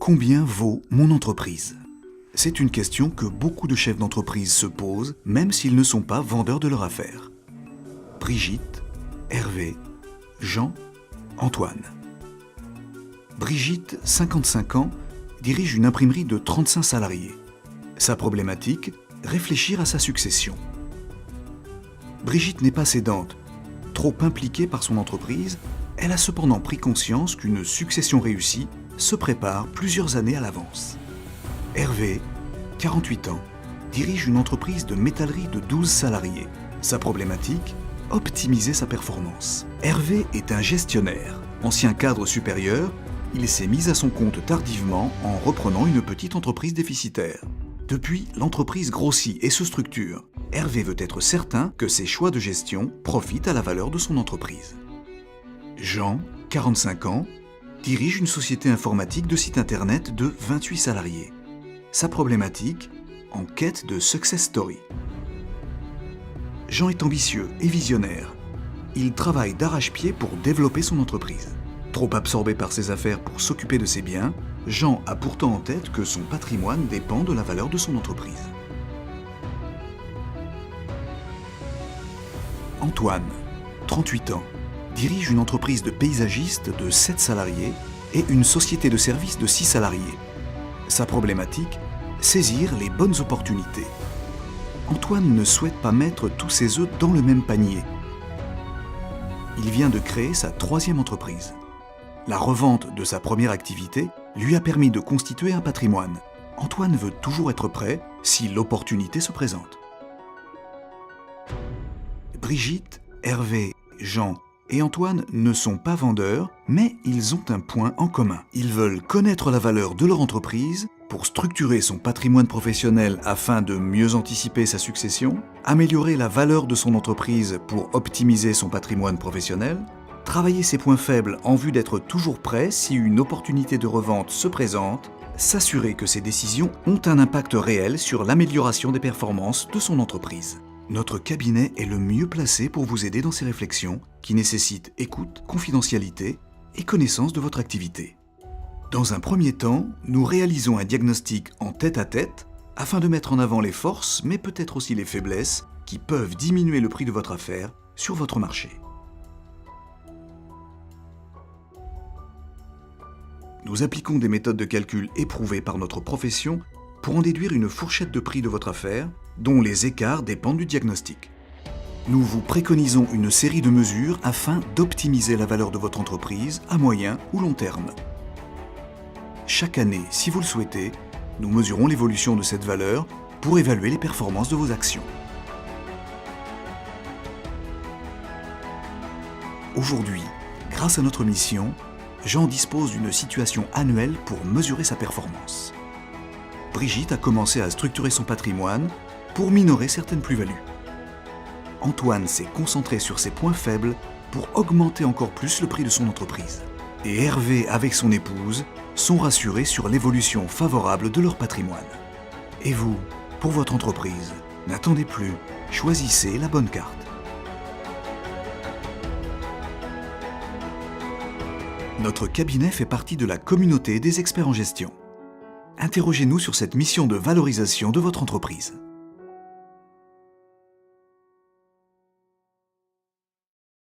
Combien vaut mon entreprise? C'est une question que beaucoup de chefs d'entreprise se posent, même s'ils ne sont pas vendeurs de leur affaire. Brigitte, Hervé, Jean, Antoine. Brigitte, 55 ans, dirige une imprimerie de 35 salariés. Sa problématique, réfléchir à sa succession. Brigitte n'est pas cédante. Trop impliquée par son entreprise, elle a cependant pris conscience qu'une succession réussie se prépare plusieurs années à l'avance. Hervé, 48 ans, dirige une entreprise de métallerie de 12 salariés. Sa problématique, optimiser sa performance. Hervé est un gestionnaire. Ancien cadre supérieur, il s'est mis à son compte tardivement en reprenant une petite entreprise déficitaire. Depuis, l'entreprise grossit et se structure. Hervé veut être certain que ses choix de gestion profitent à la valeur de son entreprise. Jean, 45 ans, dirige une société informatique de site internet de 28 salariés. Sa problématique, en quête de success story. Jean est ambitieux et visionnaire. Il travaille d'arrache-pied pour développer son entreprise. Trop absorbé par ses affaires pour s'occuper de ses biens, Jean a pourtant en tête que son patrimoine dépend de la valeur de son entreprise. Antoine, 38 ans, dirige une entreprise de paysagiste de 7 salariés et une société de services de 6 salariés. Sa problématique, saisir les bonnes opportunités. Antoine ne souhaite pas mettre tous ses œufs dans le même panier. Il vient de créer sa 3e entreprise. La revente de sa première activité lui a permis de constituer un patrimoine. Antoine veut toujours être prêt si l'opportunité se présente. Brigitte, Hervé, Jean et Antoine ne sont pas vendeurs, mais ils ont un point en commun. Ils veulent connaître la valeur de leur entreprise pour structurer son patrimoine professionnel afin de mieux anticiper sa succession, améliorer la valeur de son entreprise pour optimiser son patrimoine professionnel, travailler ses points faibles en vue d'être toujours prêt si une opportunité de revente se présente, s'assurer que ses décisions ont un impact réel sur l'amélioration des performances de son entreprise. Notre cabinet est le mieux placé pour vous aider dans ces réflexions qui nécessitent écoute, confidentialité et connaissance de votre activité. Dans un premier temps, nous réalisons un diagnostic en tête-à-tête afin de mettre en avant les forces, mais peut-être aussi les faiblesses qui peuvent diminuer le prix de votre affaire sur votre marché. Nous appliquons des méthodes de calcul éprouvées par notre profession pour en déduire une fourchette de prix de votre affaire, dont les écarts dépendent du diagnostic. Nous vous préconisons une série de mesures afin d'optimiser la valeur de votre entreprise à moyen ou long terme. Chaque année, si vous le souhaitez, nous mesurons l'évolution de cette valeur pour évaluer les performances de vos actions. Aujourd'hui, grâce à notre mission, Jean dispose d'une situation annuelle pour mesurer sa performance. Brigitte a commencé à structurer son patrimoine pour minorer certaines plus-values. Antoine s'est concentré sur ses points faibles pour augmenter encore plus le prix de son entreprise. Et Hervé, avec son épouse, sont rassurés sur l'évolution favorable de leur patrimoine. Et vous, pour votre entreprise, n'attendez plus, choisissez la bonne carte. Notre cabinet fait partie de la communauté des experts en gestion. Interrogez-nous sur cette mission de valorisation de votre entreprise.